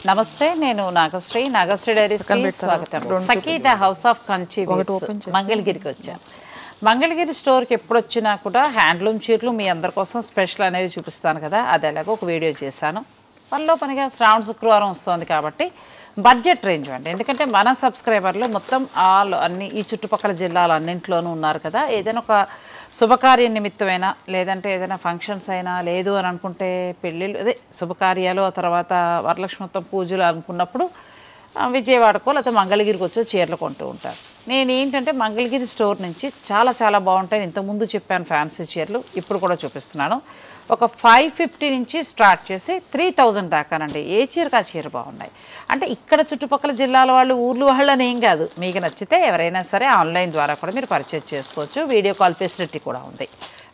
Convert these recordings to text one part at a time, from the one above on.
నమస్తే, నేను నాగశ్రీ డైరీస్కి స్వాగతం. సఖీ ద హౌస్ ఆఫ్ కంచి మంగళగిరికి వచ్చాను. మంగళగిరి స్టోర్కి ఎప్పుడు వచ్చినా కూడా హ్యాండ్లూమ్ చీరలు మీ అందరి కోసం స్పెషల్ అనేవి చూపిస్తాను కదా, అది ఎలాగో ఒక వీడియో చేశాను. పనిలో పనిగా శ్రావణ శుక్రవారం వస్తుంది కాబట్టి బడ్జెట్ రేంజ్ అండి. ఎందుకంటే మన సబ్స్క్రైబర్లు మొత్తం అన్ని ఈ చుట్టుపక్కల జిల్లాలు అన్నింటిలోనూ ఉన్నారు కదా. ఏదైనా ఒక శుభకార్య నిమిత్తమైనా లేదంటే ఏదైనా ఫంక్షన్స్ అయినా లేదు అని అనుకుంటే పెళ్ళిళ్ళు అదే శుభకార్యాలు ఆ తర్వాత వరలక్ష్మి మొత్తం పూజలు అనుకున్నప్పుడు విజయవాడకో లేకపోతే మంగళగిరికి వచ్చి చీరలు కొంటూ ఉంటారు. నేను ఏంటంటే మంగళగిరి స్టోర్ నుంచి చాలా చాలా బాగుంటాయి. ఇంతకుముందు చెప్పాను ఫ్యాన్సీ చీరలు, ఇప్పుడు కూడా చూపిస్తున్నాను. ఒక 550 నుంచి స్టార్ట్ చేసి 3000 దాకానండి. ఏ చీరకు ఆ చీర బాగున్నాయి. అంటే ఇక్కడ చుట్టుపక్కల జిల్లాల వాళ్ళు ఊర్లు వాళ్ళని ఏం కాదు, మీకు నచ్చితే ఎవరైనా సరే ఆన్లైన్ ద్వారా కూడా మీరు పర్చేజ్ చేసుకోవచ్చు. వీడియో కాల్ ఫెసిలిటీ కూడా ఉంది.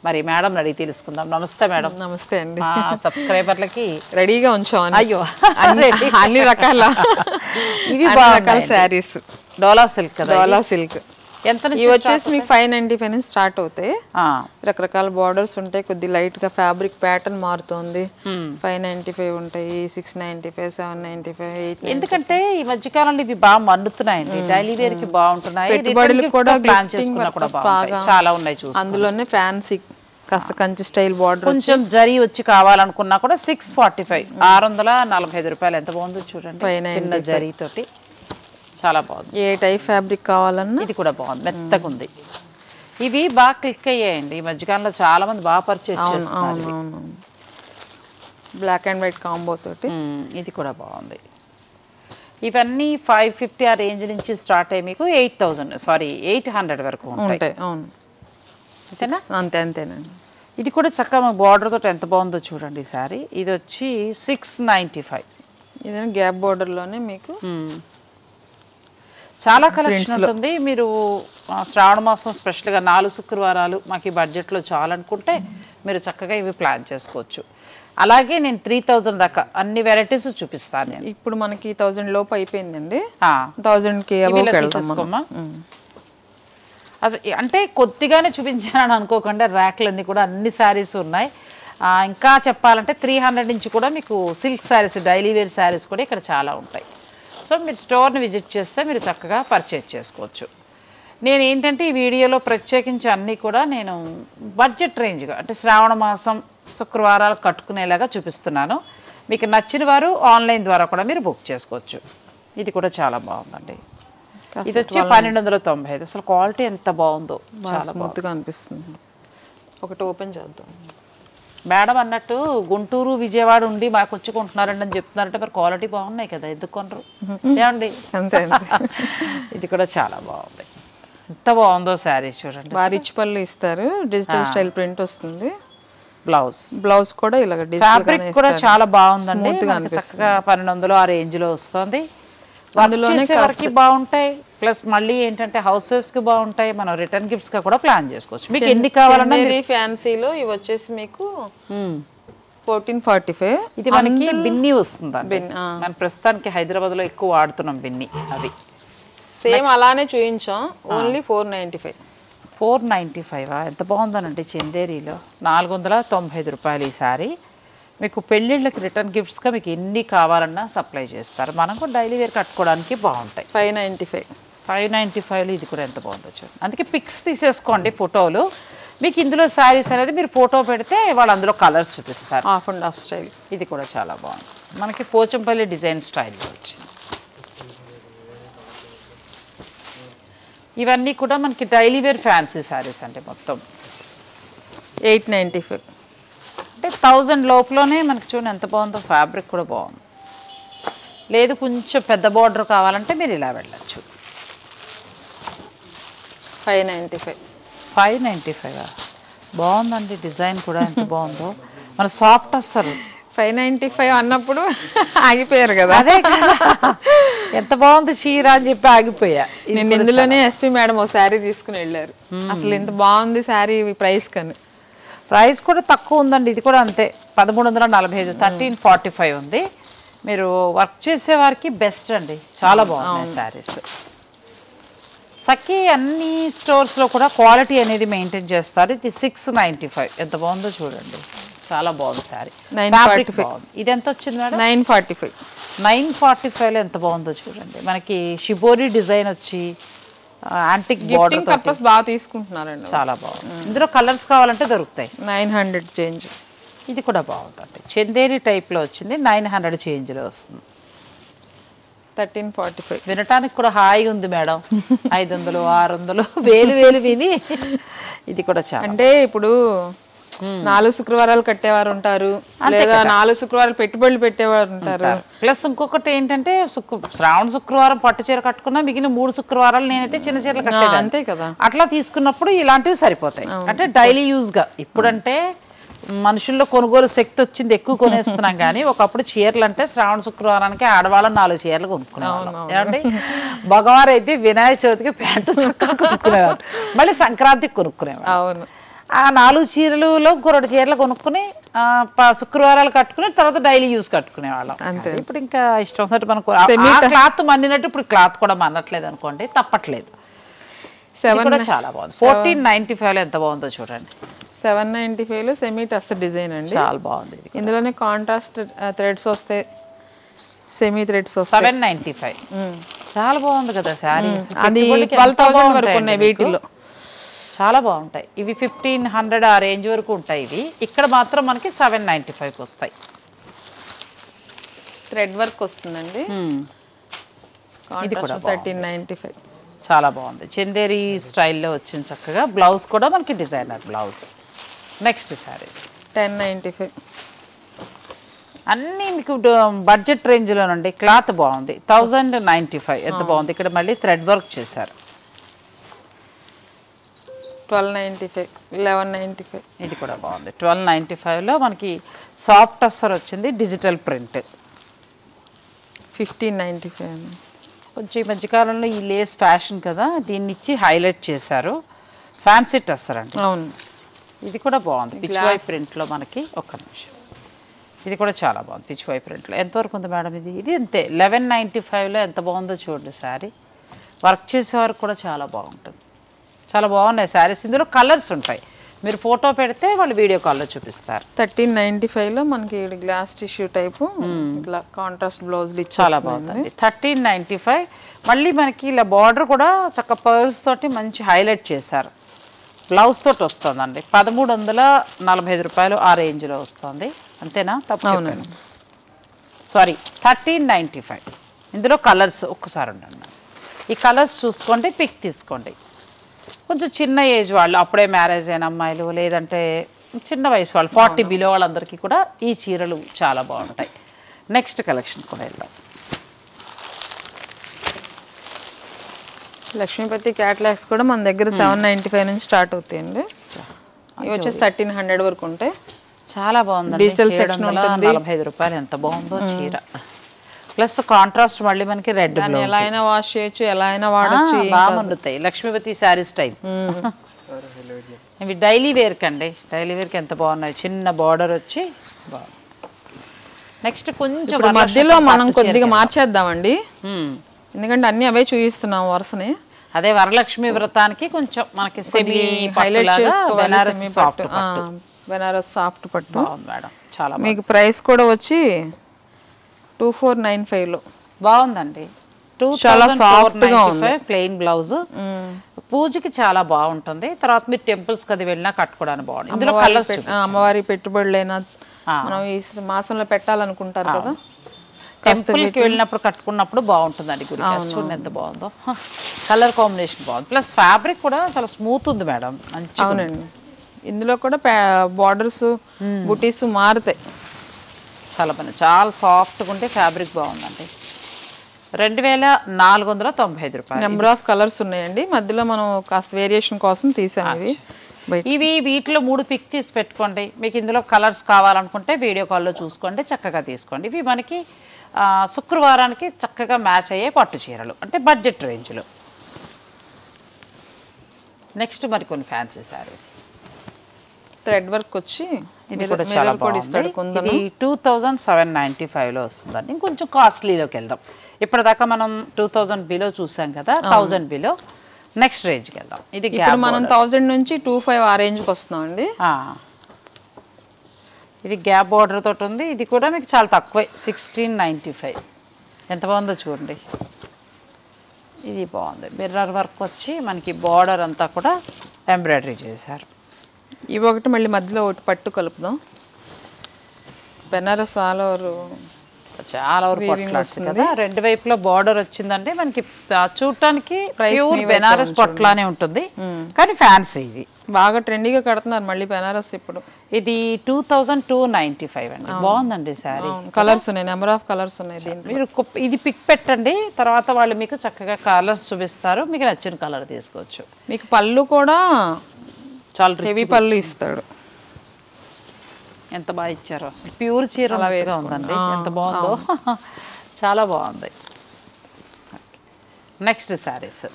మరి మేడం అడిగి తెలుసుకుందాం. నమస్తే మేడం. నమస్తే అండి. మా సబ్స్క్రైబర్లకి రెడీగా ఉంచాం. అయ్యో అన్ని రకాల ఇవి రకాల శారీస్. డోలా సిల్క్ కదా, డోలా సిల్క్ ఎంత ఇవి వచ్చేసి మీకు 595 నుంచి స్టార్ట్ అవుతాయి. రకరకాల బార్డర్స్ ఉంటాయి, కొద్ది లైట్ గా ఫ్యాబ్రిక్ ప్యాటర్న్ మారుతుంది. 595 ఉంటాయి, 695, 795, 895. ఎందుకంటే ఈ మధ్యకాలంలో ఇవి బాగా మన్నుతున్నాయండి, డైలీ వేర్ కి బాగుంటున్నాయి. పెట్టుబడులు కూడా ప్లాన్ చేసుకున్నా కూడా బాగుంటాయి, చాలా ఉన్నాయి చూసి. అందులోనే ఫ్యాన్సీ కాస్త కంచి స్టైల్ బార్డర్ కొంచెం జరీ వచ్చి కావాలనుకున్నా కూడా 645, 645 రూపాయలు. ఎంత బాగుందో చూడండి, చిన్న జరీ తోటి చాలా బాగుంది. ఏ టైప్ ఫ్యాబ్రిక్ కావాలన్నా ఇది కూడా బాగుంది, మెత్తగా ఉంది. ఇవి బాగా క్లిక్ అయ్యాయండి ఈ మధ్యకాలంలో, చాలా మంది బాగా పర్చేజ్ చేస్తున్నారు. బ్లాక్ అండ్ వైట్ కాంబో తోటి ఇది కూడా బాగుంది. ఇవన్నీ 550 ఆ రేంజ్ నుంచి స్టార్ట్ అయ్యి మీకు 800 వరకు ఉంటాయి. అవును, అంతేనా? అంతేనండి. ఇది కూడా చక్కగా బార్డర్ తోటి ఎంత బాగుందో చూడండి ఈ సారీ. ఇది వచ్చి 695. ఇదే గ్యాప్ బార్డర్ లోనే మీకు చాలా కలెక్షన్ ఉంటుంది. మీరు శ్రావణ మాసం స్పెషల్గా 4 శుక్రవారాలు మాకు ఈ బడ్జెట్లో చాలనుకుంటే మీరు చక్కగా ఇవి ప్లాన్ చేసుకోవచ్చు. అలాగే నేను 3000 దాకా అన్ని వెరైటీస్ చూపిస్తాను. నేను ఇప్పుడు మనకి 1000 లోపు అయిపోయిందండి. 1000కి తీసుకోమ్మా. అసలు అంటే కొద్దిగానే చూపించానని అనుకోకుండా ర్యాక్లన్నీ కూడా అన్ని శారీస్ ఉన్నాయి. ఇంకా చెప్పాలంటే 300 నుంచి కూడా మీకు silk saris, daily wear saris కూడా ఇక్కడ చాలా ఉంటాయి. సో మీరు స్టోర్ని విజిట్ చేస్తే మీరు చక్కగా పర్చేజ్ చేసుకోవచ్చు. నేను ఏంటంటే ఈ వీడియోలో ప్రత్యేకించి అన్నీ కూడా నేను బడ్జెట్ రేంజ్గా, అంటే శ్రావణ మాసం శుక్రవారాలు కట్టుకునేలాగా చూపిస్తున్నాను. మీకు నచ్చిన వారు ఆన్లైన్ ద్వారా కూడా మీరు బుక్ చేసుకోవచ్చు. ఇది కూడా చాలా బాగుందండి. ఇది వచ్చి 1295. అసలు క్వాలిటీ ఎంత బాగుందో, చాలా స్మూత్గా అనిపిస్తుంది. ఒకటి ఓపెన్ చేద్దాం. మేడం అన్నట్టు గుంటూరు విజయవాడ ఉండి మాకు వచ్చి కొంటున్నారండి అని చెప్తున్నారంటే మరి క్వాలిటీ బాగున్నాయి కదా, ఎందుకు కొనరు ఏమండి? అంతే. ఇది కూడా చాలా బాగుంది, ఎంత బాగుందో శారీ చూడండి. రిచ్ పళ్ళు ఇస్తారు, డిజిటల్ స్టైల్ ప్రింట్ వస్తుంది. బ్లౌజ్ కూడా ఇలా ఫ్యాబ్రిక్ కూడా చాలా బాగుందండి, చక్కగా 1200 ఆ రేంజ్ లో వస్తుంది. అందులోనే వరకు బాగుంటాయి. ప్లస్ మళ్ళీ ఏంటంటే హౌస్ వైఫ్స్ కి బాగుంటాయి. మనం రిటర్న్ గిఫ్ట్స్ గా కూడా ప్లాన్ చేసుకోవచ్చు. మీకు ఎన్ని కావాలన్నా ఫ్యాన్సీలో ఇవి వచ్చేసి మీకు 1445. ఇది మనకి బిన్ని వస్తుంది. మన ప్రస్తుతానికి హైదరాబాద్ లో ఎక్కువ వాడుతున్నాం బిన్ని. అది సేమ్ అలానే చూపించాం, ఓన్లీ 495. 495 ఎంత బాగుందనండి. చందేరీలో 495 రూపాయలు ఈ సారీ. మీకు పెళ్ళిళ్ళకి రిటర్న్ గిఫ్ట్స్గా మీకు ఎన్ని కావాలన్నా సప్లై చేస్తారు. మనం కూడా డైలీ వేర్ కట్టుకోవడానికి బాగుంటాయి. 595. ఇది కూడా ఎంత బాగుందో చూడండి. అందుకే పిక్స్ తీసేసుకోండి, ఫోటోలు. మీకు ఇందులో శారీస్ అనేది మీరు ఫోటో పెడితే వాళ్ళు అందులో కలర్స్ చూపిస్తారు. Half and half style. ఇది కూడా చాలా బాగుంది, మనకి పోచంపల్లి డిజైన్ స్టైల్లో వచ్చింది. ఇవన్నీ కూడా మనకి డైలీ వేర్ ఫ్యాన్సీ శారీస్ అంటే మొత్తం 895. అంటే 1000 లోపలనే మనకి చూడండి ఎంత బాగుందో. ఫ్యాబ్రిక్ కూడా బాగుంది. లేదు కొంచెం పెద్ద బార్డర్ కావాలంటే మీరు ఇలా వెళ్ళచ్చు. 595. బాగుందండి, డిజైన్ కూడా ఎంత బాగుందో. మన సాఫ్ట్ అసలు 595 అన్నప్పుడు ఆగిపోయారు కదా. అదే ఎంత బాగుంది చీర అని చెప్పి ఆగిపోయా. నేను ఇందులోనే ఎస్పీ మేడం ఒక శారీ తీసుకుని వెళ్ళారు. అసలు ఎంత బాగుంది శారీ, ప్రైస్ కన్నా ప్రైస్ కూడా తక్కువ ఉందండి. ఇది కూడా అంతే, 1345, 1345 ఉంది. మీరు వర్క్ చేసే వారికి బెస్ట్ అండి, చాలా బాగున్నాయి శారీస్. సఖీ అన్ని స్టోర్స్లో కూడా క్వాలిటీ అనేది మెయింటైన్ చేస్తారు. ఇది 695, ఎంత బాగుందో చూడండి. చాలా బాగుంది శారీ. 945. ఇది ఎంత వచ్చింది మేడం? 945. 945లో ఎంత బాగుందో చూడండి. మనకి షిబోరి డిజైన్ వచ్చి యాంటిక్ బోర్డర్ పర్పస్ బాగా తీసుకుంటున్నారండి. చాలా బాగుంది. ఇందులో కలర్స్ కావాలంటే దొరుకుతాయి. 900 చేంజ్. ఇది కూడా బాగుందండి. చందేరి టైప్లో వచ్చింది. 900 చేంజ్లో వస్తుంది. 1345. వినటానికి కూడా హాయిగా ఉంది మేడం. 500 600 వేలు విని ఇది కూడా చాలా. అంటే ఇప్పుడు 4 శుక్రవారాలు కట్టేవారు ఉంటారు, లేదా 4 శుక్రవారాలు పెట్టుబడులు పెట్టేవారు ఉంటారు. ప్లస్ ఇంకొకటి ఏంటంటే శ్రావణ శుక్రవారం పట్టు చీర కట్టుకున్నా మిగిలిన 3 శుక్రవారాలు నేనైతే చిన్న చీరలు కట్టేదాన్ని. అంతే కదా. అట్లా తీసుకున్నప్పుడు ఇలాంటివి సరిపోతాయి. అంటే డైలీ యూజ్గా. ఇప్పుడంటే మనుషుల్లో కొనుగోలు శక్తి వచ్చింది, ఎక్కువ కొనేస్తున్నాం. కానీ ఒకప్పుడు చీరలు అంటే శ్రావణ శుక్రవారానికి ఆడవాళ్ళం 4 చీరలు కొనుక్కునేవాళ్ళం. ఏమంటే భగవారు అయితే వినాయక చవితికి ప్యాంటు చొక్కా కొనుక్కునేవారు, మళ్ళీ సంక్రాంతికి కొనుక్కునేవారు. అవును. ఆ 4 చీరలలో 2 చీరలు కొనుక్కుని శుక్రవారాలు కట్టుకుని తర్వాత డైలీ యూజ్ కట్టుకునేవాళ్ళం. ఇప్పుడు ఇంకా ఇష్టం ఉన్నట్టు మనకు క్లాత్ మన్నినట్టు ఇప్పుడు క్లాత్ కూడా మన్నట్లేదు అనుకోండి, తప్పట్లేదు. చాలా బాగుంది. 1495లో ఎంత బాగుందో చూడండి. 795లో సెమీ టస్ట్ డిజైన్ అండి. చాలా బాగుంది. ఇందులోనే కాంట్రాస్ట్ థ్రెడ్స్ వస్తాయి, సెమీ థ్రెడ్స్ వస్తాయి. 795 చాలా బాగుంది కదా శారీ. అది 12,000 వరకు ఉన్నాయి వీటిలో. చాలా బాగుంటాయి. ఇవి 1500 ఆ రేంజ్ వరకు ఉంటాయి. ఇవి ఇక్కడ మాత్రం మనకి 795కి వస్తాయి. థ్రెడ్ వర్క్ వస్తుందండి. ఇది కూడా 1395. చాలా బాగుంది. చందేరి స్టైల్లో వచ్చింది చక్కగా. బ్లౌజ్ కూడా మనకి డిజైనర్ బ్లౌజ్. నెక్స్ట్ శారీస్ 1095. అన్నీ మీకు బడ్జెట్ రేంజ్లోనండి. క్లాత్ బాగుంది. 1095 ఎంత బాగుంది. ఇక్కడ మళ్ళీ థ్రెడ్ వర్క్ చేశారు. 1295, 1195. ఇది కూడా బాగుంది. 1295లో మనకి సాఫ్ట్ టస్సర్ వచ్చింది, డిజిటల్ ప్రింట్. 1595. కొంచెం ఈ మధ్యకాలంలో ఈ లేస్ ఫ్యాషన్ కదా, దీన్ని ఇచ్చి హైలైట్ చేశారు. ఫ్యాన్సీ టస్సర్ అండి. అవును. ఇది కూడా బాగుంది. పిచ్వై ప్రింట్లో మనకి. ఒక్క నిమిషం. ఇది కూడా చాలా బాగుంది. పిచ్వై ప్రింట్లో. ఎంతవరకు ఉంది మేడం ఇది? ఇది అంతే 1195లో ఎంత బాగుందో చూడండి శారీ. వర్క్ చేసేవారు కూడా చాలా బాగుంటుంది. చాలా బాగున్నాయి శారీస్. ఇందులో కలర్స్ ఉంటాయి. మీరు ఫోటో పెడితే వాళ్ళు వీడియో కాల్లో చూపిస్తారు. 1395లో మనకి గ్లాస్ టిష్యూ టైపు ఇట్లా కాంట్రాస్ట్ బ్లౌజ్లు ఇచ్చి చాలా బాగుంది. 1395. మళ్ళీ మనకి ఇలా బార్డర్ కూడా చక్క పర్ల్స్ తోటి మంచి హైలైట్ చేశారు. బ్లౌజ్ తోటి వస్తుందండి. 1345 రూపాయలు ఆ రేంజ్లో వస్తుంది. అంతేనా? తప్పు సారీ, 1395. ఇందులో కలర్స్ ఒక్కసారి ఉండండి. ఈ కలర్స్ చూసుకోండి, పిక్ తీసుకోండి. కొంచెం చిన్న ఏజ్ వాళ్ళు, అప్పుడే మ్యారేజ్ అయిన అమ్మాయిలు, లేదంటే చిన్న వయసు వాళ్ళు, 40 బిలో వాళ్ళందరికీ కూడా ఈ చీరలు చాలా బాగుంటాయి. నెక్స్ట్ కలెక్షన్ కూడా వెళ్దాం. లక్ష్మీపతి క్యాటలాగ్స్ కూడా మన దగ్గర 795 నుంచి స్టార్ట్ అవుతాయండి. ఇవి వచ్చేసి 1300 వరకు ఉంటాయి. చాలా బాగుంది. డిజిటల్ సెక్షన్ ఉంటుంది. 45 రూపాయలు. ఎంత బాగుందో చీర. ప్లస్ కాంట్రాస్ట్ మళ్ళీ మనకి రెడ్. ఎలా అయినా వాష్ చేయొచ్చు, ఎలా అయినా వాడచ్చు. బాగా వండుతాయి. లక్ష్మీపతి శారీ స్టైల్. ఇవి డైలీ వేర్ కండి. డైలీ వేర్కి ఎంత బాగున్నాయి. చిన్న బార్డర్ వచ్చి బాగుంది. నెక్స్ట్ కొంచెం మధ్యలో మనం కొద్దిగా మార్చేద్దామండి, ఎందుకంటే అన్ని అవే చూపిస్తున్నాం వరుసని. అదే వరలక్ష్మి వ్రతానికి కొంచెం మనకి సెమీ హైలైట్ చేసుకోవాలి. బెనారస్ సాఫ్ట్ పట్టు బాగుంది మేడం. చాలా మీకు ప్రైస్ కూడా వచ్చి 2495లో బాగుందండి. చాలా సాఫ్ట్ గా ఉంది. Plain blouse. పూజకి చాలా బాగుంటుంది. తర్వాత మీరు టెంపుల్స్ కది వెళ్ళినా కట్టుకోవడానికి బాగుంది. ఇందులో కలర్స్ అమ్మవారి పెట్టుబడులైనా మనం ఈ మాసంలో పెట్టాలనుకుంటారు కదా, టెంపుల్కి వెళ్ళినప్పుడు కట్టుకున్నప్పుడు బాగుంటుందండి. గుడి చూడండి ఎంత బాగుందో. కలర్ కాంబినేషన్ బాగుంది. ప్లస్ ఫ్యాబ్రిక్ కూడా చాలా స్మూత్ ఉంది మేడం. అవునండి. ఇందులో కూడా బార్డర్స్ బుటీస్ మారుతాయి. చాలా బాగుంది. చాలా సాఫ్ట్గా ఉంటే ఫ్యాబ్రిక్ బాగుందండి. 2495 రూపాయలు. నెంబర్ ఆఫ్ కలర్స్ ఉన్నాయండి. మధ్యలో మనం కాస్త వేరియేషన్ కోసం తీసాము. ఇవి వీటిలో 3 పిక్ తీసి పెట్టుకోండి. మీకు ఇందులో కలర్స్ కావాలనుకుంటే వీడియో కాల్లో చూసుకోండి, చక్కగా తీసుకోండి. ఇవి మనకి శుక్రవారానికి చక్కగా మ్యాచ్ అయ్యే పట్టు చీరలు, అంటే బడ్జెట్ రేంజ్లో. నెక్స్ట్ మరికొన్ని ఫ్యాన్సీ శారీస్. థ్రెడ్ వర్క్ వచ్చి ఇది కూడా చాలా బాగుంది. ఇది 2795లో వస్తుందండి. ఇంకొంచెం కాస్ట్లీలోకి వెళ్దాం. ఇప్పటిదాకా మనం 2000 బిలో చూసాం కదా, 1000 బిలో. నెక్స్ట్ రేంజ్కి వెళ్దాం. ఇది మనం 1000 నుంచి 25 ఆ రేంజ్కి వస్తున్నాం అండి. ఇది గ్యాప్ బార్డర్ తోటి ఉంది. ఇది కూడా మీకు చాలా తక్కువే, 1695. ఎంత బాగుందో చూడండి. ఇది బాగుంది. మిర్రర్ వర్క్ వచ్చి మనకి బార్డర్ అంతా కూడా ఎంబ్రాయిడరీ చేశారు. ఇవి ఒకటి మళ్ళీ మధ్యలో ఒకటి పట్టు కలుపుదాం. బెనారస్ ఆల్ ఓవర్ చాలా వరకు కదా, రెండు వైపులో బార్డర్ వచ్చిందంటే మనకి చూడటానికి ప్యూర్ బెనారస్ పట్లానే ఉంటుంది, కానీ ఫ్యాన్సీ. ఇది బాగా ట్రెండీగా కడుతున్నారు మళ్ళీ బెనారస్ ఇప్పుడు. ఇది 2295 అండి. బాగుందండి శారీ. కలర్స్ ఉన్నాయి, నెంబర్ ఆఫ్ కలర్స్ ఉన్నాయి దీంట్లో. మీరు ఇది పిక్ పెట్టండి, తర్వాత వాళ్ళు మీకు చక్కగా కలర్స్ చూపిస్తారు, మీకు నచ్చిన కలర్ తీసుకోవచ్చు. మీకు పళ్ళు కూడా చాలా హెవీ పళ్ళు ఇస్తాడు. ఎంత బాగా ఇచ్చారో, అసలు ప్యూర్ చీర ఉందండి. ఎంత బాగుందో, చాలా బాగుంది. నెక్స్ట్ శారీస్,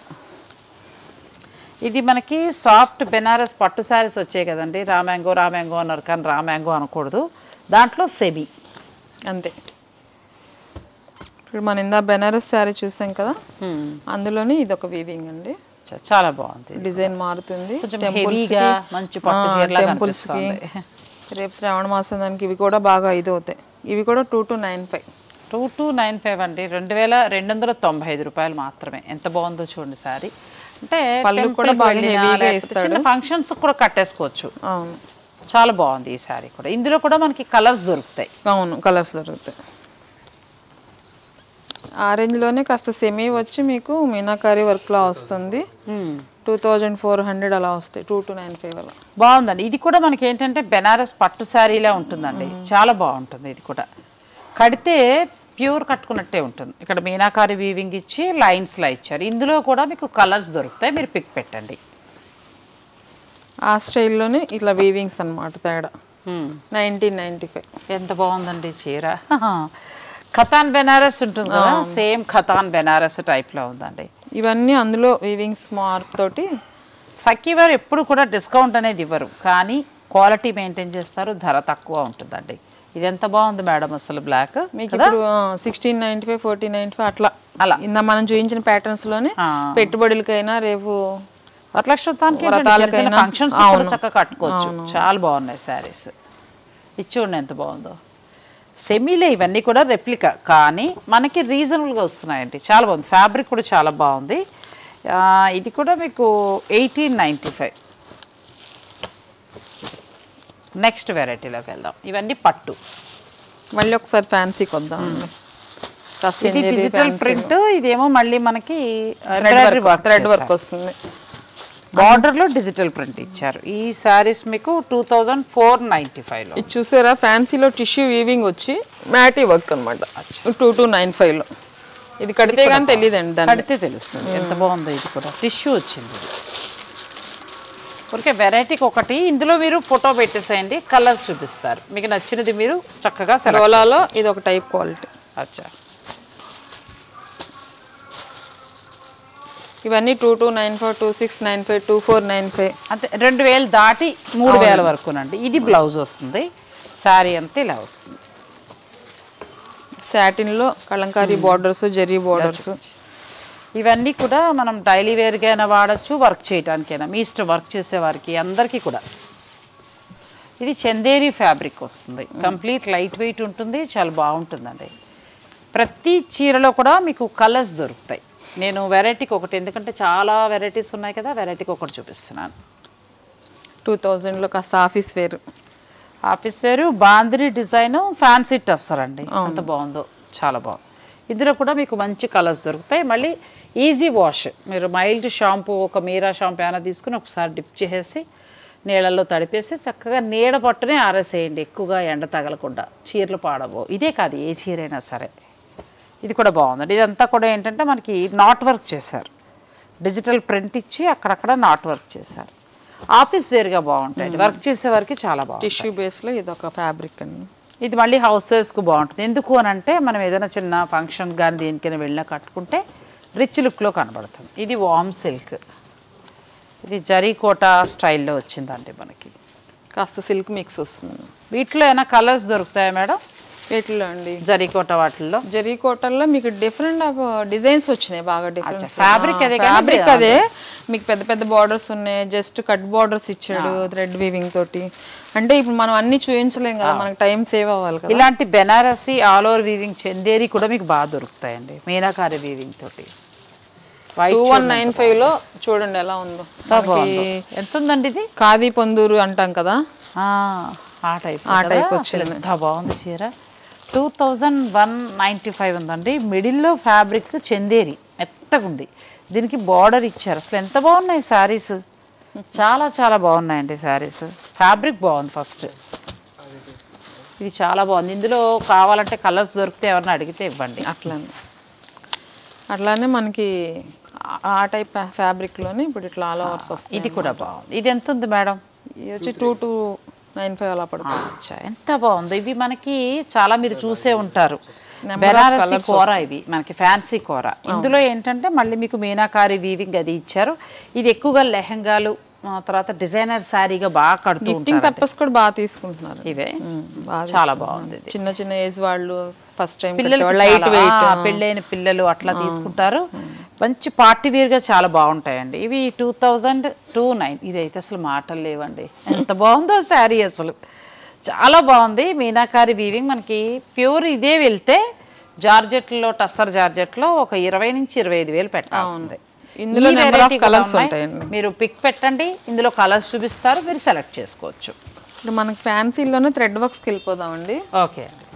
ఇది మనకి సాఫ్ట్ బెనారస్ పట్టు శారీస్ వచ్చాయి కదండి. రామ్యాంగో అన్నారు, కానీ రామ్యాంగో అనకూడదు, దాంట్లో సెమీ అంతే. ఇప్పుడు మన ఇందా బెనారస్ శారీ చూసాం కదా, అందులోని ఇది ఒక వీవింగ్ అండి. చాలా బాగుంది. డిజైన్ మారుతుంది, మంచి పట్టు టెంపుల్స్కి. రేపు శ్రావణ మాసం దానికి ఇవి కూడా బాగా ఇది అవుతాయి. ఇవి కూడా 2295. 2295 అండి. 2295 రూపాయలు మాత్రమే. ఎంత బాగుందో చూడండి శారీ. అంటే పళ్ళు కూడా బాగా హెవీగా ఇస్తాడు, చిన్న ఫంక్షన్స్ కూడా కట్టేసుకోవచ్చు. అవును, చాలా బాగుంది ఈ శారీ కూడా. ఇందులో కూడా మనకి కలర్స్ దొరుకుతాయి. అవును, కలర్స్ దొరుకుతాయి. ఆరెంజ్లోనే కాస్త సెమీ వచ్చి మీకు మీనాకారి వర్క్లా వస్తుంది. 2400 అలా వస్తాయి, 2295 అలా. బాగుందండి. ఇది కూడా మనకి ఏంటంటే బెనారస్ పట్టు శారీలా ఉంటుందండి, చాలా బాగుంటుంది. ఇది కూడా కడితే ప్యూర్ కట్టుకున్నట్టే ఉంటుంది. ఇక్కడ మీనాకారి వీవింగ్ ఇచ్చి లైన్స్లా ఇచ్చారు. ఇందులో కూడా మీకు కలర్స్ దొరుకుతాయి, మీరు పిక్ పెట్టండి. ఆ స్టైల్లోనే ఇట్లా వీవింగ్స్ అనమాట తేడా. 1995. ఎంత బాగుందండి చీర. ఖతాన్ బెనారస్ ఉంటుంది కదా, సేమ్ ఖతాన్ బెనారస్ టైప్లో ఉందండి. ఇవన్నీ అందులో వీవింగ్స్ మార్క్ తోటి. సఖీ వారు ఎప్పుడు కూడా డిస్కౌంట్ అనేది ఇవ్వరు, కానీ క్వాలిటీ మెయింటైన్ చేస్తారు, ధర తక్కువ ఉంటుందండి. ఇది ఎంత బాగుంది మేడం అసలు. బ్లాక్ మీకు ఇప్పుడు 1695, 1495 అలా ఇందా మనం చూపించిన ప్యాటర్న్స్ లోనే పెట్టుబడులకైనా రేపు వరలక్ష్మతానికి ఫంక్షన్స్ చక్కగా కట్టుకోవచ్చు. చాలా బాగున్నాయి శారీస్. ఇది చూడండి ఎంత బాగుందో. సెమీలే ఇవన్నీ కూడా రెప్లికా, కానీ మనకి రీజనబుల్గా వస్తున్నాయండి. చాలా బాగుంది. ఫ్యాబ్రిక్ కూడా చాలా బాగుంది. ఇది కూడా మీకు 1895. నెక్స్ట్ వెరైటీలోకి వెళ్దాం. ఇవన్నీ పట్టు. మళ్ళీ ఒకసారి ఫ్యాన్సీకి వద్దాం. ఇది డిజిటల్ ప్రింట్, ఇదేమో మళ్ళీ మనకి థ్రెడ్ వర్క్ వస్తుంది. బార్డర్లో డిజిటల్ ప్రింట్ ఇచ్చారు. ఈ శారీస్ మీకు 2495లో. ఇది చూసారా, ఫ్యాన్సీలో టిష్యూ వీవింగ్ వచ్చి మ్యాటీ వర్క్ అనమాట. 2295లో. ఇది కడితే కానీ తెలియదండి, దాన్ని కడితే తెలుస్తుంది ఎంత బాగుందో. ఇది కూడా టిష్యూ వచ్చింది. ఊరికే వెరైటీకి ఒకటి. ఇందులో మీరు ఫోటో పెట్టేసేయండి, కలర్స్ చూపిస్తారు, మీకు నచ్చినది మీరు చక్కగా. సరోలాలో ఇది ఒక టైప్ క్వాలిటీ. అచ్చా, ఇవన్నీ 2295, 2695, 2495 అంతే. 2000 దాటి 3000 వరకునండి. ఇది బ్లౌజ్ వస్తుంది, శారీ అంతా ఇలా వస్తుంది. సాటిన్లో కలంకారీ బార్డర్స్, జరీ బార్డర్స్. ఇవన్నీ కూడా మనం డైలీ వేర్గా వాడచ్చు, వర్క్ చేయడానికైనా, మీ ఇష్టం. వర్క్ చేసేవారికి అందరికీ కూడా. ఇది చందేరి ఫ్యాబ్రిక్ వస్తుంది, కంప్లీట్ లైట్ వెయిట్ ఉంటుంది, చాలా బాగుంటుందండి. ప్రతి చీరలో కూడా మీకు కలర్స్ దొరుకుతాయి. నేను వెరైటీకి ఒకటి, ఎందుకంటే చాలా వెరైటీస్ ఉన్నాయి కదా, వెరైటీకి ఒకటి చూపిస్తున్నాను. 2000లో కాస్త ఆఫీస్ వేరు, బాందిని డిజైన్, ఫ్యాన్సీ టస్సర్ అండి. అంత బాగుందో, చాలా బాగుంది. ఇందులో కూడా మీకు మంచి కలర్స్ దొరుకుతాయి. మళ్ళీ ఈజీ వాష్. మీరు మైల్డ్ షాంపూ, ఒక మీరా షాంపూ అయినా తీసుకుని ఒకసారి డిప్ చేసేసి నీళ్ళల్లో తడిపేసి చక్కగా నీడ పట్టునే ఆరేసేయండి, ఎక్కువగా ఎండ తగలకుండా. చీరలు పాడవు. ఇదే కాదు, ఏ చీర అయినా సరే. ఇది కూడా బాగుందండి. ఇదంతా కూడా ఏంటంటే మనకి నాట్ వర్క్ చేశారు, డిజిటల్ ప్రింట్ ఇచ్చి అక్కడక్కడ నాట్ వర్క్ చేశారు. ఆఫీస్ వేర్గా బాగుంటాయి, వర్క్ చేసే వరకు చాలా బాగుంది. టిష్యూ బేస్లో ఇది ఒక ఫ్యాబ్రిక్ అండి. ఇది మళ్ళీ హౌస్ వైఫ్స్కి బాగుంటుంది. ఎందుకు అని అంటే మనం ఏదైనా చిన్న ఫంక్షన్ కానీ దేనికైనా వెళ్ళినా కట్టుకుంటే రిచ్ లుక్లో కనబడుతుంది. ఇది వామ్ సిల్క్, ఇది జరీకోట స్టైల్లో వచ్చిందండి మనకి. కాస్త సిల్క్ మిక్స్ వస్తుంది. వీటిలో ఏమైనా కలర్స్ దొరుకుతాయా మేడం? వీటిలో అండి జరీకోట వాటిల్లో జరీకోటల్లో మీకు డిఫరెంట్ ఆఫ్ డిజైన్స్ వచ్చినాయి బాగా డిఫరెంట్ ఫ్యాబ్రిక్ అదే ఫ్యాబ్రిక్ అదే మీకు పెద్ద పెద్ద బార్డర్స్ ఉన్నాయి జస్ట్ కట్ బార్డర్స్ ఇచ్చాడు థ్రెడ్ వీవింగ్ తోటి అంటే ఇప్పుడు మనం అన్ని చూపించలేం కదా మనకి టైం సేవ్ అవ్వాలి కదా ఇలాంటి Banarasi all over weaving Chanderi కూడా మీకు బాగా దొరుకుతాయండి మీనాకారి వీవింగ్ తోటి 2195 లో చూడండి ఎలా ఉందో ఎంత ఉందండి ఇది ఖాదీ పొందూరు అంటాం కదా ఆ టైప్ వచ్చింది ఎంత బాగుంది చీర 2195 ఉందండి మిడిల్లో ఫ్యాబ్రిక్ చందేరి మెత్తగా ఉంది దీనికి బార్డర్ ఇచ్చారు అసలు ఎంత బాగున్నాయి శారీస్ చాలా చాలా బాగున్నాయండి శారీస్ ఫ్యాబ్రిక్ బాగుంది ఫస్ట్ ఇది చాలా బాగుంది ఇందులో కావాలంటే కలర్స్ దొరికితే ఎవరైనా అడిగితే ఇవ్వండి అట్లానే మనకి ఆ టైప్ ఫ్యాబ్రిక్లోనే ఇప్పుడు ఇట్లా ఆల్ ఓవర్స్ వస్తాయి ఇది కూడా బాగుంది ఇది ఎంత ఉంది మేడం ఇది వచ్చి 2295 అలా పడుతుంది ఎంత బాగుంది ఇవి మనకి చాలా మీరు చూసే ఉంటారు బెనారసి కూర ఇవి మనకి ఫ్యాన్సీ కూర ఇందులో ఏంటంటే మళ్ళీ మీకు మీనాకారి వీవింగ్ అది ఇచ్చారు ఇది ఎక్కువగా లెహంగాలు తర్వాత డిజైనర్ శారీగా బాగా కడుతూ ఉంటారు పర్పస్ కూడా బాగా తీసుకుంటున్నారు ఇవే చాలా బాగుంది చిన్న చిన్న ఏజ్ వాళ్ళు ఫస్ట్ టైం లైట్ వెయిట్ పెళ్ళైన పిల్లలు అట్లా తీసుకుంటారు మంచి పార్టీ వేర్ గా చాలా బాగుంటాయండి ఇవి 2029 ఇది అయితే అసలు మాటలు లేవండి ఎంత బాగుందో శారీ అసలు చాలా బాగుంది మీనాకారి వీవింగ్ మనకి ప్యూర్ ఇదే వెళ్తే జార్జెట్లో టస్సర్ జార్జెట్లో ఒక 20 నుంచి 25,000 పెట్టాల్సింది ఇందులో నెంబర్ ఆఫ్ కలర్స్ ఉంటాయండి మీరు పిక్ పెట్టండి ఇందులో కలర్స్ చూపిస్తారు మీరు సెలెక్ట్ చేసుకోవచ్చు ఇప్పుడు మనకి ఫ్యాన్సీలోనే థ్రెడ్ వర్క్స్కి వెళ్ళిపోదామండి ఓకే అండి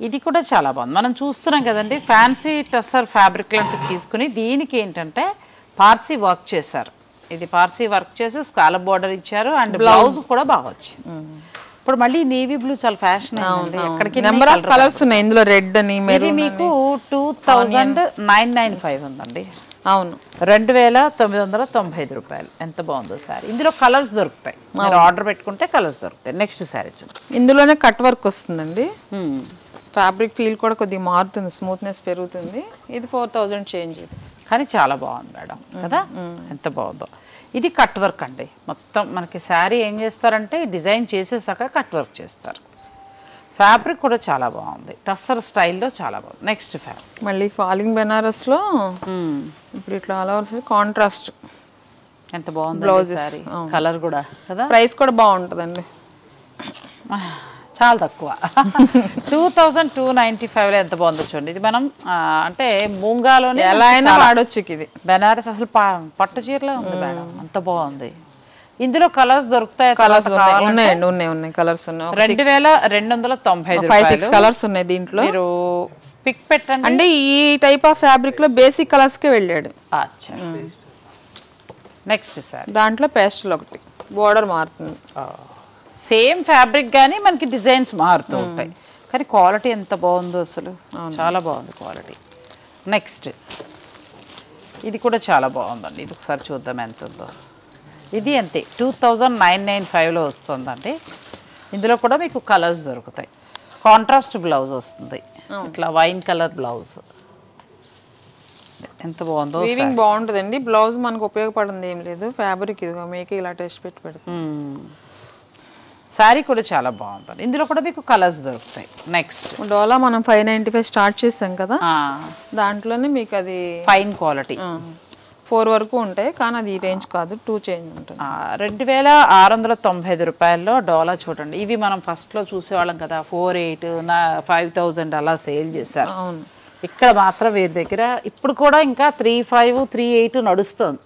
ఇది కూడా చాలా బాగుంది మనం చూస్తున్నాం కదండి ఫ్యాన్సీ టస్సర్ ఫ్యాబ్రిక్ లాంటివి తీసుకుని దీనికి ఏంటంటే పార్సీ వర్క్ చేశారు ఇది పార్సీ వర్క్ చేసి స్కాలప్ బార్డర్ ఇచ్చారు అండ్ బ్లౌజ్ కూడా బాగా వచ్చింది ఇప్పుడు మళ్ళీ నేవీ బ్లూ చాలా ఫ్యాషన్ ఎక్కడికి నెంబర్ ఆఫ్ కలర్స్ ఉన్నాయి ఇందులో రెడ్ అని ఇది మీకు 2995 ఉందండి అవును 2995 రూపాయలు ఎంత బాగుందో సారీ ఇందులో కలర్స్ దొరుకుతాయి మీరు ఆర్డర్ పెట్టుకుంటే కలర్స్ దొరుకుతాయి నెక్స్ట్ సారీ చూడండి ఇందులోనే కట్ వర్క్ వస్తుందండి ఫ్యాబ్రిక్ ఫీల్ కూడా కొద్దిగా మారుతుంది స్మూత్నెస్ పెరుగుతుంది ఇది 4000 చేంజ్ ఇది కానీ చాలా బాగుంది మేడం కదా ఎంత బాగుందో ఇది కట్ వర్క్ అండి మొత్తం మనకి శారీ ఏం చేస్తారంటే డిజైన్ చేసేసాక కట్ వర్క్ చేస్తారు ఫ్యాబ్రిక్ కూడా చాలా బాగుంది టస్సర్ స్టైల్లో చాలా బాగుంది నెక్స్ట్ ఫ్యాబ్రిక్ మళ్ళీ ఫాలింగ్ బెనారస్లో ఇప్పుడు ఇట్లా ఆల్ ఓవర్స్ కాంట్రాస్ట్ ఎంత బాగుంది బ్లౌజ్ శారీ కలర్ కూడా కదా ప్రైస్ కూడా బాగుంటుందండి చాలా తక్కువ 2295లో ఎంత బాగుందో చూడండి ఇది మనం అంటే మూంగాలోనే ఎలా అయినా వాడొచ్చు ఇది బెనారస్ అసలు పట్టు చీరలో ఉంది మేడం అంత బాగుంది ఇందులో కలర్స్ దొరుకుతాయి కలర్స్ ఉన్నాయండి ఉన్నాయి కలర్స్ ఉన్నాయి 2295 5-6 కలర్స్ ఉన్నాయి దీంట్లో మీరు పిక్ పెట్టండి అంటే ఈ టైప్ ఆఫ్ ఫ్యాబ్రిక్ లో బేసిక్ కలర్స్ కే వెళ్ళాడు అచ్చా నెక్స్ట్ సార్ దాంట్లో పేస్టల్ ఒకటి బోర్డర్ మారుతుంది సేమ్ ఫ్యాబ్రిక్ కానీ మనకి డిజైన్స్ మారుతూ ఉంటాయి కానీ క్వాలిటీ ఎంత బాగుందో అసలు చాలా బాగుంది క్వాలిటీ నెక్స్ట్ ఇది కూడా చాలా బాగుందండి ఇది ఒకసారి చూద్దాం ఎంత ఉందో ఇది అంతే 2995లో వస్తుందండి ఇందులో కూడా మీకు కలర్స్ దొరుకుతాయి కాంట్రాస్ట్ బ్లౌజ్ వస్తుంది ఇట్లా వైన్ కలర్ బ్లౌజ్ ఎంత బాగుందో వీవింగ్ బాగుంటుందండి బ్లౌజ్ మనకు ఉపయోగపడింది ఏం లేదు ఫ్యాబ్రిక్ ఇదిగో మీకు ఇలా టెస్ట్ పెట్టి పెడుతుంది శారీ కూడా చాలా బాగుంటుంది ఇందులో కూడా మీకు కలర్స్ దొరుకుతాయి నెక్స్ట్ డోలా మనం 595 స్టార్ట్ చేసాం కదా దాంట్లోనే మీకు అది ఫైన్ క్వాలిటీ 4 వరకు ఉంటాయి కానీ అది ఈ రేంజ్ కాదు 2 చేంజ్ ఉంటుంది 2695 రూపాయల్లో డోలా చూడండి ఇవి మనం ఫస్ట్లో చూసేవాళ్ళం కదా 48 5000 అలా సేల్ చేశారు అవును ఇక్కడ మాత్రం వీరి దగ్గర ఇప్పుడు కూడా ఇంకా 35 38 నడుస్తుంది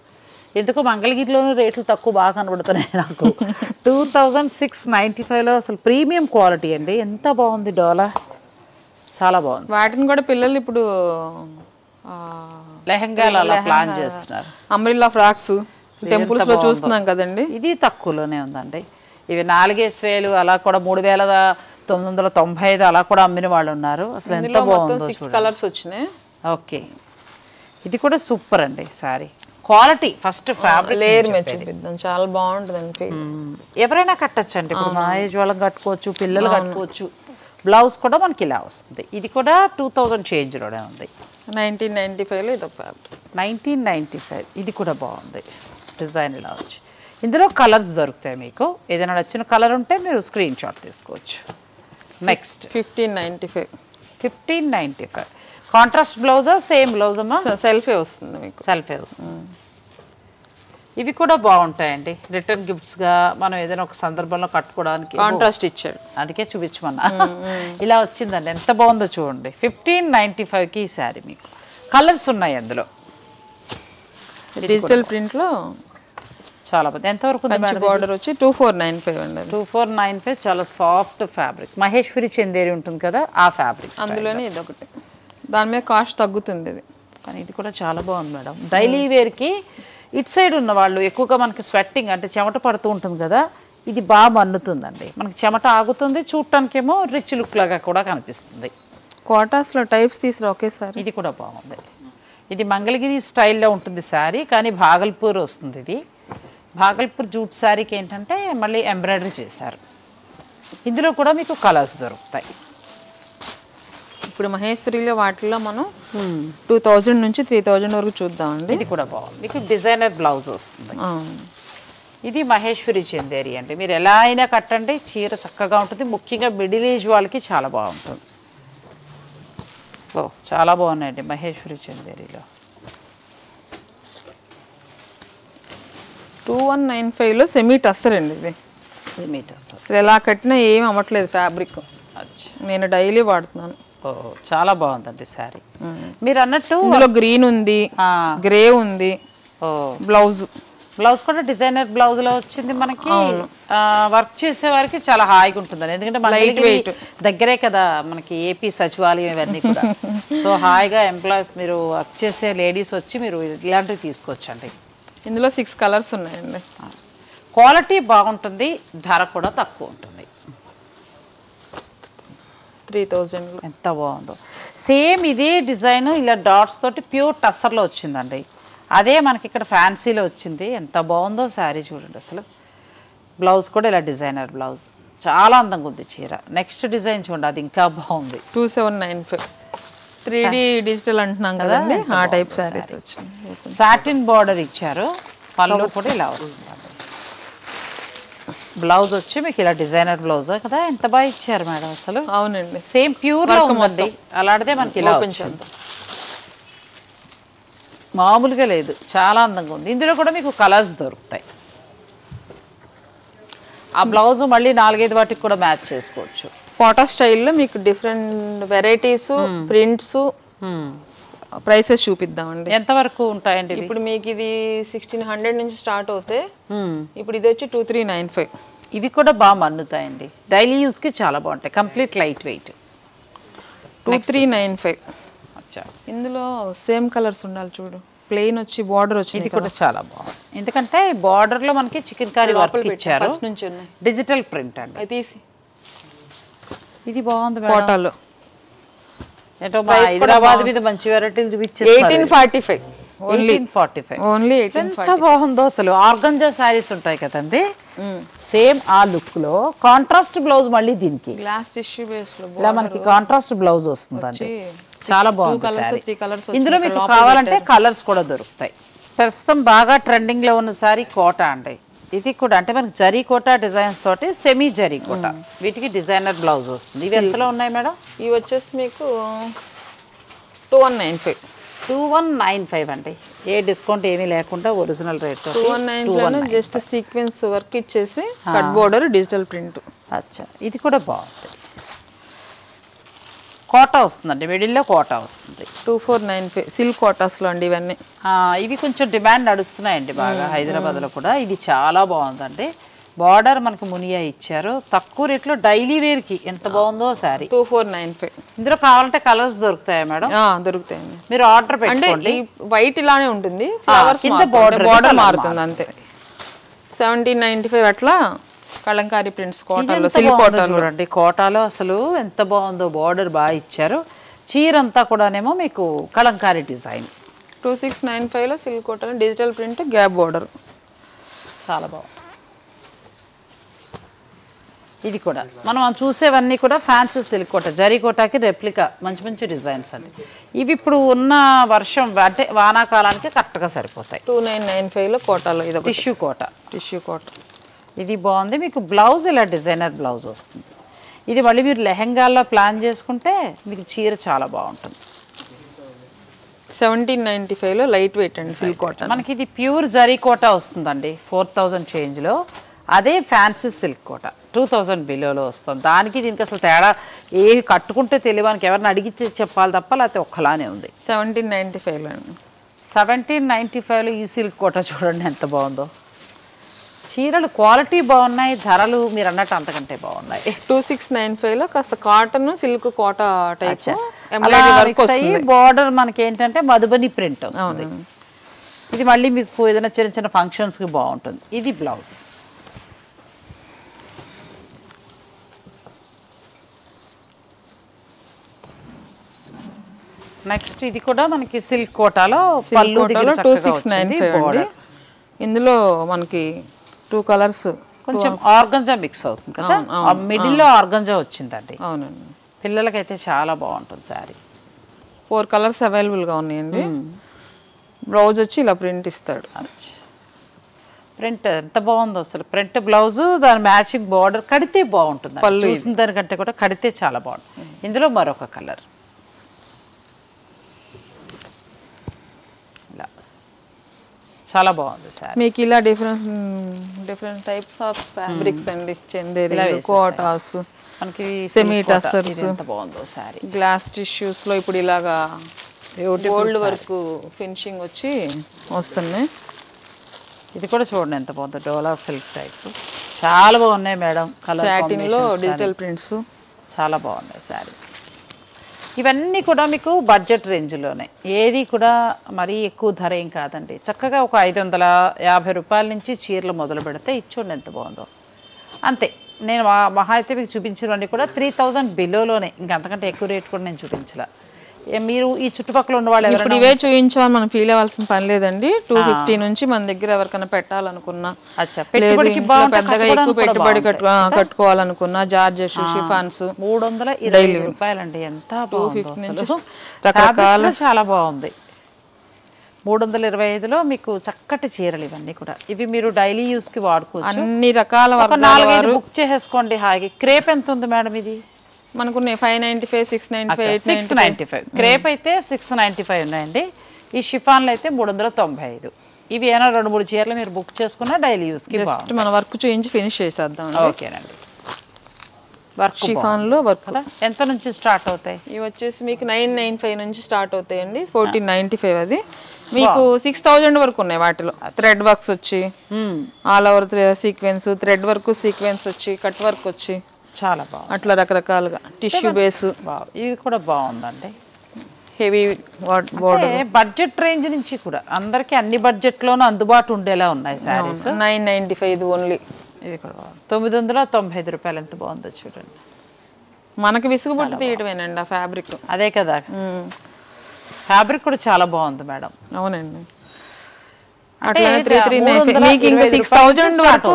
ఎందుకు మంగళగిరిలోనూ రేట్లు తక్కువ బాగా కనబడుతున్నాయి నాకు 2695లో అసలు ప్రీమియం క్వాలిటీ అండి ఎంత బాగుంది డోలా చాలా బాగుంది వాటిని కూడా పిల్లలు ఇప్పుడు లెహంగాలు అలా ప్లాన్ చేస్తున్నారు అంబ్రిల్లా ఫ్రాక్స్ టెంపుల్స్ లో చూస్తున్నాం కదండి ఇది తక్కువలోనే ఉందండి ఇవి 4000 అలా కూడా 3995 అలా కూడా అమ్మిన వాళ్ళు ఉన్నారు అసలు ఎంత బాగుందో 6 కలర్స్ వచ్చినాయి ఓకే ఇది కూడా సూపర్ అండి sorry quality first fabric layer మీద చూపిద్దాం చాలా బాగుంటుందండి ఫీల్ ఎవరైనా కట్టచ్చు అండి ఇప్పుడు మా ఏజ్ వాళ్ళకి కట్టుకోవచ్చు పిల్లలు కట్టుకోవచ్చు బ్లౌజ్ కూడా మనకి ఇలా వస్తుంది ఇది కూడా 2000 చేంజ్లోనే ఉంది 1995లో ఇది ఒక ఫ్యాబ్రిక్ 1995 ఇది కూడా బాగుంది డిజైన్ ఇలా వచ్చి ఇందులో కలర్స్ దొరుకుతాయి మీకు ఏదైనా నచ్చిన కలర్ ఉంటే మీరు స్క్రీన్ షాట్ తీసుకోవచ్చు నెక్స్ట్ 1595. 1595. కాంట్రాస్ట్ బ్లౌజా సేమ్ బ్లౌజ్ అమ్మా? సెల్ఫే వస్తుంది మీకు. సెల్ఫే వస్తుంది. ఇవి కూడా బాగుంటాయండి రిటర్న్ గిఫ్ట్స్గా, మనం ఏదైనా ఒక సందర్భంలో కట్టుకోవడానికి. కాంట్రాస్ట్ ఇచ్చాడు, అందుకే చూపించమన్నా. ఇలా వచ్చిందండి, ఎంత బాగుందో చూడండి. 1595కి ఈ శారీ. మీకు కలర్స్ ఉన్నాయి అందులో. డిజిటల్ ప్రింట్లో చాలా బాగుంది. ఎంతవరకు బార్డర్ వచ్చి 2495 అండి. 2495. చాలా సాఫ్ట్ ఫ్యాబ్రిక్, మహేశ్వరి చందేరి ఉంటుంది కదా ఆ ఫ్యాబ్రిక్. అందులోనే ఇదొకటి, దాని మీద కాస్ట్ తగ్గుతుంది ఇది. కానీ ఇది కూడా చాలా బాగుంది మేడం. డైలీ వేర్కి ఇటు సైడ్ ఉన్న వాళ్ళు ఎక్కువగా మనకి స్వెట్టింగ్ అంటే చెమట పడుతూ ఉంటుంది కదా, ఇది బాగా మన్నుతుందండి. మనకి చెమట ఆగుతుంది, చూడటానికేమో రిచ్ లుక్ లాగా కూడా కనిపిస్తుంది. కోటాస్లో టైప్స్ తీసుకురా ఒకేసారి. ఇది కూడా బాగుంది. ఇది మంగళగిరి స్టైల్లో ఉంటుంది శారీ, కానీ భాగల్పూర్ వస్తుంది. ఇది భాగల్పూర్ జూట్ శారీకి ఏంటంటే మళ్ళీ ఎంబ్రాయిడరీ చేశారు. ఇందులో కూడా మీకు కలర్స్ దొరుకుతాయి. ఇప్పుడు మహేశ్వరిలో వాటిలో మనం 2000 నుంచి 3000 వరకు చూద్దామండి. ఇది కూడా బాగుంది. మీకు డిజైనర్ బ్లౌజ్ వస్తుంది. ఇది మహేశ్వరి చందేరి అండి. మీరు ఎలా అయినా కట్టండి, చీర చక్కగా ఉంటుంది. ముఖ్యంగా మిడిల్ ఏజ్ వాళ్ళకి చాలా బాగుంటుంది. ఓ చాలా బాగున్నాయండి మహేశ్వరి చందేరిలో. 2195లో సెమీట్ వస్తారండి. ఇది సెమీట్ వస్తుంది. అసలు ఎలా కట్టినా ఏం అవ్వట్లేదు ఫ్యాబ్రిక్. నేను డైలీ వాడుతున్నాను. ఓ చాలా బాగుందండి శారీ. మీరు అన్నట్టు ఇందులో గ్రీన్ ఉంది, గ్రే ఉంది. ఓ బ్లౌజ్ కూడా డిజైనర్ బ్లౌజ్ లో వచ్చింది మనకి. వర్క్ చేసే వారికి చాలా హాయిగా ఉంటుందండి, ఎందుకంటే మనకి దగ్గరే కదా మనకి ఏపీ సచివాలయం ఇవన్నీ కూడా. సో హాయిగా ఎంప్లాయీస్, మీరు వర్క్ చేసే లేడీస్ వచ్చి మీరు ఇలాంటివి తీసుకోవచ్చండి. ఇందులో 6 కలర్స్ ఉన్నాయండి. క్వాలిటీ బాగుంటుంది, ధర కూడా తక్కువ ఉంటుంది. 3000. ఎంత బాగుందో. సేమ్ ఇదే డిజైన్ ఇలా డాట్స్ తోటి ప్యూర్ టస్సర్లో వచ్చిందండి. అదే మనకి ఇక్కడ ఫ్యాన్సీలో వచ్చింది. ఎంత బాగుందో శారీ చూడండి అసలు. బ్లౌజ్ కూడా ఇలా డిజైనర్ బ్లౌజ్, చాలా అందంగా ఉంది చీర. నెక్స్ట్ డిజైన్ చూడండి, అది ఇంకా బాగుంది. 2795. 3D డిజిటల్ అంటున్నాం కదండి, ఆ టైప్ శారీస్ వచ్చింది. సాటిన్ బార్డర్ ఇచ్చారు, పళ్ళు కూడా ఇలా వస్తుంది. బ్లౌజ్ వచ్చి మీకు ఇలా డిజైనర్ బ్లౌజ్ కదా, ఎంత బాగా ఇచ్చారు మేడం అసలు. అవునండి, సేమ్ ప్యూర్ లో ఉందండి. అలాంటిదే మనకి ఇలా వచ్చింది, మామూలుగా లేదు, చాలా అందంగా ఉంది. ఇందులో కూడా మీకు కలర్స్ దొరుకుతాయి. ఆ బ్లౌజ్ మళ్ళీ 4-5 వాటికి కూడా మ్యాచ్ చేసుకోవచ్చు. కోటా స్టైల్లో మీకు డిఫరెంట్ వెరైటీస్, ప్రింట్స్, ప్రైసెస్ చూపిద్దామండి. ఎంతవరకు ఉంటాయండి? ఇప్పుడు మీకు ఇది 1600 నుంచి స్టార్ట్ అవుతాయి. ఇప్పుడు ఇది వచ్చి 2395. ఇవి కూడా బాగా మన్నుతాయండి, డైలీ యూస్కి చాలా బాగుంటాయి. Complete light weight. 2395. ఇందులో సేమ్ కలర్స్ ఉండాలి చూడు. ప్లెయిన్ వచ్చి బార్డర్ వచ్చి, ఇది కూడా చాలా బాగుంది. ఎందుకంటే బార్డర్ లో మనకి చికెన్ కర్రీ వర్క్ ఇచ్చారు, డిజిటల్ ప్రింట్ అండి. అది తీసి ఇది బాగుంది కోటాలో. ఏంటో మా హైదరాబాద్ మీద మంచి వెరైటీలు చూపించారు. 1845 ఓన్లీ. ఎంత బాగుందో అసలు. ఆర్గంజా శారీస్ ఉంటాయి కదండి, సేమ్ ఆ లుక్ లో కాంట్రాస్ట్ బ్లౌజ్. మళ్ళీ దీనికి గ్లాస్ టిష్యూ బేస్ లో ఇలా మనకి కాంట్రాస్ట్ బ్లౌజ్ వస్తుందండి, చాలా బాగుంది. ఇందులో మీకు కావాలంటే కలర్స్ కూడా దొరుకుతాయి. ప్రస్తుతం బాగా ట్రెండింగ్ లో ఉన్న శారీ కోట అండి. ఇది కూడా అంటే మనకి జరీ కోట డిజైన్స్ తోటి సెమీ జరీ కోట, వీటికి డిజైనర్ బ్లౌజ్ వస్తుంది. ఇవి ఎంతలో ఉన్నాయి మేడం? ఇవి వచ్చేసి మీకు 2195. 2195 అండి. ఏ డిస్కౌంట్ ఏమీ లేకుండా original rate. 219 just sequence work ఇచ్చేసి కట్ బోర్డర్ డిజిటల్ ప్రింట్. అచ్చా, ఇది కూడా బాగుంది. కోటా వస్తుందండి, మిడిల్లో కోటా వస్తుంది. 2495 సిల్క్ కోటాస్లో అండి ఇవన్నీ. ఇవి కొంచెం డిమాండ్ నడుస్తున్నాయండి బాగా హైదరాబాద్లో కూడా. ఇది చాలా బాగుందండి. బార్డర్ మనకు మునియా ఇచ్చారు, తక్కువ రేట్లో డైలీ వేర్కి ఎంత బాగుందో శారీ. 2495. ఇందులో కావాలంటే కలర్స్ దొరుకుతాయా మేడం? దొరుకుతాయండి, మీరు ఆర్డర్ పెట్టుకోండి. వైట్ ఇలానే ఉంటుంది, ఫ్లవర్స్ బార్డర్ మారుతుంది అంతే. 1795 అట్లా కలంకారీ ప్రింట్స్ కోటాలో, సిల్క్ కోటా చూడండి. కోటాలో అసలు ఎంత బాగుందో, బార్డర్ బాగా ఇచ్చారు. చీర అంతా కూడానేమో మీకు కలంకారీ డిజైన్. 2695లో సిల్క్ కోటాలో డిజిటల్ ప్రింట్ గ్యాప్ బార్డర్, చాలా బాగుంది. ఇది కూడా మనం చూసేవన్నీ కూడా ఫ్యాన్సీ సిల్క్ కోట, జరీ కోటాకి రెప్లికా, మంచి మంచి డిజైన్స్ అండి. ఇవి ఇప్పుడు ఉన్న వర్షం అంటే వానాకాలానికి కరెక్ట్గా సరిపోతాయి. 2995లో కోటాలో ఇది టిష్యూ కోట. టిష్యూ కోట ఇది బాగుంది. మీకు బ్లౌజ్ ఇలా డిజైనర్ బ్లౌజ్ వస్తుంది. ఇది మళ్ళీ మీరు లెహెంగాల్లో ప్లాన్ చేసుకుంటే మీకు చీర చాలా బాగుంటుంది. 1795లో లైట్ వెయిట్ అండి సిల్క్ కాటన్. మనకి ఇది ప్యూర్ జరీ కోటా వస్తుందండి 4000 చేంజ్లో. అదే ఫ్యాన్సీ సిల్క్ కోటా 2000 బిలోలో వస్తుంది. దానికి దీనికి అసలు తేడా ఏవి కట్టుకుంటే తెలియడానికి ఎవరిని అడిగితే చెప్పాలి తప్ప, లేకపోతే ఒక్కలానే ఉంది. 1795లో అండి. 1795లో ఈ సిల్క్ కోటా చూడండి ఎంత బాగుందో. చీరలు క్వాలిటీ బాగున్నాయి, ధరలు మీరు అన్నట్టు అంతకంటే బాగున్నాయి. 2695లో కాస్త cotton silk Kota type border మనకి ఏంటంటే మధుబని ప్రింట్ వస్తుంది. ఇది మళ్ళీ మీకు ఏదైనా చిన్న చిన్న ఫంక్షన్స్కి బాగుంటుంది. ఇది బ్లౌజ్. నెక్స్ట్ ఇది కూడా మనకి సిల్క్ కోటాలో పళ్ళు 2695. ఇందులో మనకి 2 కలర్స్, కొంచెం ఆర్గంజా మిక్స్ అవుతుంది కదా, మిడిల్లో ఆర్గంజా వచ్చిందండి. అవునండి. పిల్లలకైతే చాలా బాగుంటుంది శారీ. 4 కలర్స్ అవైలబుల్గా ఉన్నాయండి. బ్లౌజ్ వచ్చి ఇలా ప్రింట్ ఇస్తాడు. ప్రింట్ ఎంత బాగుందో అసలు. ప్రింట్ బ్లౌజు దాని మ్యాచింగ్ బార్డర్ కడితే బాగుంటుంది. పళ్ళు చూసిన దానికంటే కూడా కడితే చాలా బాగుంటుంది. ఇందులో మరొక కలర్ ఇలా చాలా బాగుంది సార్. మీకు ఇలా డిఫరెంట్ టైప్స్ ఆఫ్ ఫ్యాబ్రిక్స్ అండి. చందేరి, కోటాస్, మనకి సెమీ టసర్స్, ఎంత బాగుందో సారీ. గ్లాస్ టిష్యూస్ లో ఇప్పుడు ఇలాగా గోల్డ్ వర్క్ ఫినిషింగ్ వచ్చి వస్తున్నాయి. ఇది కూడా చూడండి ఎంత బాగుందో. డోలా సిల్క్ టైప్ చాలా బాగున్నాయి మేడం. కలర్ సాటిన్ లో డిజిటల్ ప్రింట్స్ చాలా బాగున్నాయి శారీస్. ఇవన్నీ కూడా మీకు బడ్జెట్ రేంజ్లోనే, ఏది కూడా మరీ ఎక్కువ ధర ఏం కాదండి. చక్కగా ఒక 550 రూపాయల నుంచి చీరలు మొదలు పెడితే ఇచ్చోండి ఎంత బాగుందో. అంతే. నేను మహా అయితే మీకు చూపించినవన్నీ కూడా 3000 బిలోలోనే, ఇంకా అంతకంటే ఎక్కువ రేట్ కూడా నేను చూపించలే. మీరు ఈ చుట్టుపక్కల ఉన్న వాళ్ళు ఇప్పుడు ఇవే చూపించామని మనం ఫీల్ అవ్వాల్సిన పని లేదండి. 250 నుంచి మన దగ్గర ఎవరికైనా పెట్టాలనుకున్నా, పెద్దగా ఎక్కువ పెట్టుబడి కట్టుకోవాలనుకున్నా, జార్జెస్, షిఫాన్స్ 320 రూపాయలండి. ఎంత 250 నుంచి రకరకాల చాలా బాగుంది. 325లో మీకు చక్కటి చీరలు ఇవన్నీ కూడా. ఇవి మీరు డైలీ యూస్ కి వాడుకోవచ్చు. అన్ని రకాల 4-5 బుక్ చేసేసుకోండి హాయిగా. క్రేప్ ఎంత ఉంది మేడం ఇది? మనకు 595, 695, 695. క్రేప్ అయితే 695 ఉన్నాయండి. ఈ షిఫాన్లు అయితే 395. ఇవి ఏమైనా 2-3 చీరలు మీరు బుక్ చేసుకున్నా డైలీ యూస్ కి మన వర్క్ చూపించి ఫినిష్ చేసేద్దాం. ఓకేనండి. వర్క్ షిఫాన్ లో వర్క్ ఎంత నుంచి స్టార్ట్ అవుతాయి? ఇవి వచ్చేసి మీకు 995 నుంచి స్టార్ట్ అవుతాయండి. 1495 అది మీకు 6000 వరకు ఉన్నాయి. వాటిలో థ్రెడ్ వర్క్స్ వచ్చి, all over sequence, thread work sequence వచ్చి, కట్ వర్క్ వచ్చి చాలా బాగుంది. అట్లా రకరకాలుగా టిష్యూ బేస్. ఇది కూడా బాగుందండి. హెవీ బడ్జెట్ రేంజ్ నుంచి కూడా అందరికి అన్ని బడ్జెట్లోనూ అందుబాటు ఉండేలా ఉన్నాయి శారీస్. 995 ఓన్లీ. ఇది కూడా 995 రూపాయలు. ఎంత బాగుందో చూడండి. మనకి విసుగుబట్టి తీయటమేనండి ఆ ఫ్యాబ్రిక్. అదే కదా, ఫ్యాబ్రిక్ కూడా చాలా బాగుంది మేడం. అవునండి. అట్లా 339 మీకు ఇంకా 6000 వరకు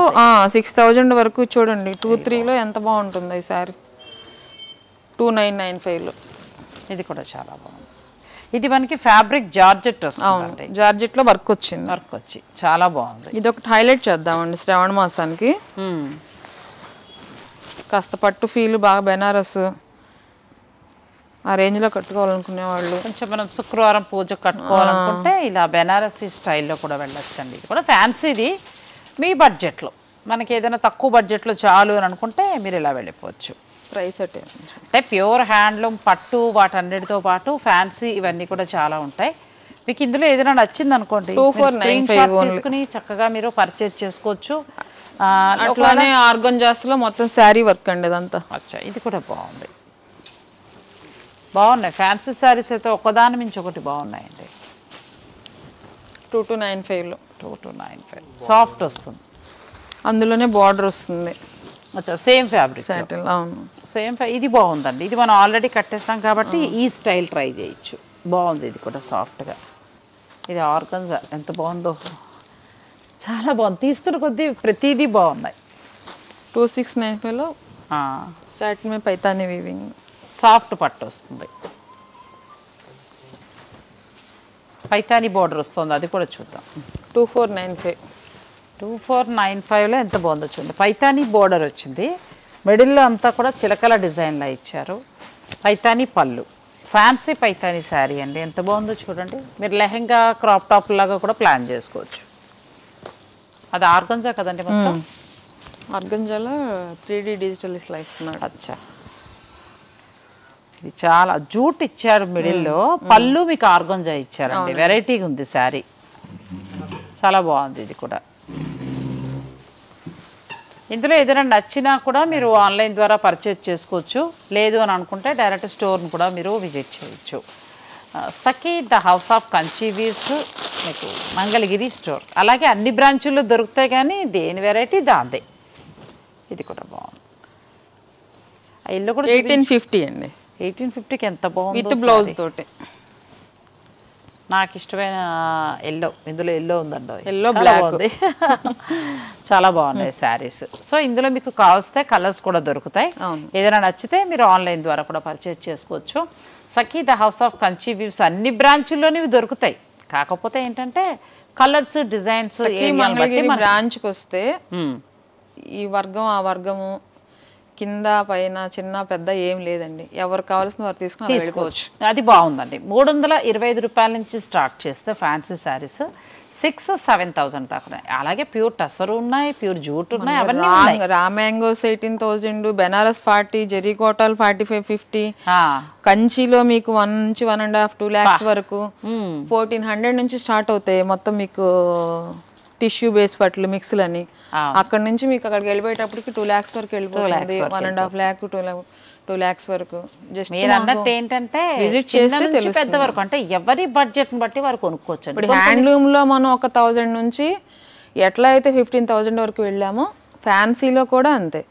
6000 వరకు చూడండి. 23లో ఎంత బాగుంటుంది ఈ సారీ. 2995లో ఇది కూడా చాలా బాగుంది. ఇది మనకి ఫ్యాబ్రిక్ జార్జెట్ వస్తుంది. జార్జెట్ లో వర్క్ వచ్చింది. వర్క్ వచ్చి చాలా బాగుంది. ఇది ఒకటి హైలైట్ చేద్దామండి శ్రావణ మాసానికి. కాస్త పట్టు ఫీల్, బాగా బెనారస్ ఆ రేంజ్ లో కట్టుకోవాలనుకునే వాళ్ళు, కొంచెం మనం శుక్రవారం పూజ కట్టుకోవాలనుకుంటే ఇలా బెనారసీ స్టైల్లో కూడా వెళ్ళొచ్చండి. ఇది కూడా ఫ్యాన్సీది. మీ బడ్జెట్లో మనకి ఏదైనా తక్కువ బడ్జెట్లో చాలు అని అనుకుంటే మీరు ఇలా వెళ్ళిపోవచ్చు. ప్రైస్ అంటే ప్యూర్ హ్యాండ్లూమ్, పట్టు, వాటన్నిటితో పాటు ఫ్యాన్సీ ఇవన్నీ కూడా చాలా ఉంటాయి. మీకు ఇందులో ఏదైనా నచ్చింది అనుకోండి, 2495 తీసుకుని చక్కగా మీరు పర్చేజ్ చేసుకోవచ్చు. అట్లానే ఆర్గంజాస్ లో మొత్తం శారీ వర్క్ అండి ఇదంతా. అచ్చా, ఇది కూడా బాగుంది. బాగున్నాయి ఫ్యాన్సీ శారీస్ అయితే ఒకదాని మించి ఒకటి బాగున్నాయండి. 2295లో 2295 సాఫ్ట్ వస్తుంది. అందులోనే బార్డర్ వస్తుంది. అచ్చా, సేమ్ ఫ్యాబ్రిక్. అవును, సేమ్. ఇది బాగుందండి. ఇది మనం ఆల్రెడీ కట్టేసాం కాబట్టి ఈ స్టైల్ ట్రై చేయొచ్చు. బాగుంది. ఇది కూడా సాఫ్ట్గా. ఇది ఆర్గంజా ఎంత బాగుందో, చాలా బాగుంది. తీస్తున్న కొద్దీ ప్రతిదీ బాగున్నాయి. 2695లో సాటిన్ మే పైతానీ వీవింగ్, సాఫ్ట్ పట్టు వస్తుంది. పైతానీ బార్డర్ వస్తుంది. అది కూడా చూద్దాం. 2495 2495లో ఎంత బాగుందో చూడండి. పైతానీ బార్డర్ వచ్చింది. మిడిల్లో అంతా కూడా చిలకల డిజైన్లా ఇచ్చారు. పైతాని పళ్ళు, ఫ్యాన్సీ పైతాని శారీ అండి. ఎంత బాగుందో చూడండి. మీరు లెహెంగా క్రాప్ టాప్ లాగా కూడా ప్లాన్ చేసుకోవచ్చు. అది ఆర్గంజా కదండి మొత్తం. ఆర్గంజాలో 3D డిజిటల్ ఇట్లా ఇస్తున్నాడు. అచ్చా, ఇది చాలా జూట్ ఇచ్చారు మిడిల్లో. పళ్ళు మీకు ఆర్గంజా ఇచ్చారండి. వెరైటీగా ఉంది శారీ, చాలా బాగుంది ఇది కూడా. ఇందులో ఏదైనా నచ్చినా కూడా మీరు ఆన్లైన్ ద్వారా పర్చేజ్ చేసుకోవచ్చు. లేదు అని అనుకుంటే డైరెక్ట్ స్టోర్ని కూడా మీరు విజిట్ చేయొచ్చు. Sakhi the house of Kanchi weaves మీకు మంగళగిరి స్టోర్. అలాగే అన్ని బ్రాంచుల్లో దొరుకుతాయి, కానీ దేని వెరైటీ దాందే. ఇది కూడా బాగుంది. ఆ ఇల్లు కూడా 1850 అండి. 1850కి ఎంత బాగుంది విత్ బ్లౌజ్ తోటి. నాకు ఇష్టమైన ఎల్లో, ఇందులో ఎల్లో ఉందండి. ఎల్లో బ్లాక్ చాలా బాగున్నాయి శారీస్. సో ఇందులో మీకు కావలిస్తే కలర్స్ కూడా దొరుకుతాయి. ఏదైనా నచ్చితే మీరు ఆన్లైన్ ద్వారా కూడా పర్చేజ్ చేసుకోవచ్చు. Sakhi the house of Kanchi weaves అన్ని బ్రాంచుల్లోని దొరుకుతాయి. కాకపోతే ఏంటంటే కలర్స్, డిజైన్స్ బ్రాంచ్కి వస్తే ఈ వర్గం ఆ వర్గము కింద పైన చిన్న పెద్ద ఏం లేదండి. ఎవరు కావాల్సిన వారు తీసుకోవచ్చు. అది బాగుందండి. 325 రూపాయల నుంచి స్టార్ట్ చేస్తే ఫ్యాన్సీ శారీస్ 6,000-7,000 దాకా. అలాగే ప్యూర్ టసర్ ఉన్నాయి, ప్యూర్ జూట్ ఉన్నాయి, అవన్నీ. రా మ్యాంగోస్ 18,000, బెనారస్ 40, జెరీ కోటాల్ 45-50, కంచిలో మీకు 1 నుంచి 1.5-2 lakhs వరకు 1400 నుంచి స్టార్ట్ అవుతాయి. మొత్తం మీకు టిష్యూ బేస్ పట్లు మిక్స్లని. అక్కడ నుంచి మీకు అక్కడికి వెళ్ళిపోయేటప్పటికి 2 lakhs వరకు వెళ్ళిపోతుంది. 1.5 lakh 2 lakhs వరకు. జస్ట్ మీరు అన్నట్టు ఏంటంటే విజిట్ చేస్తే పెద్ద వరకు, అంటే ఎవరి బడ్జెట్ బట్టి వారు కొనుక్కోవచ్చు. ఇప్పుడు హ్యాండ్లూమ్ లో మనం 1,000 నుంచి ఎట్లా అయితే 15,000 వరకు వెళ్ళామో, ఫ్యాన్సీలో కూడా అంతే.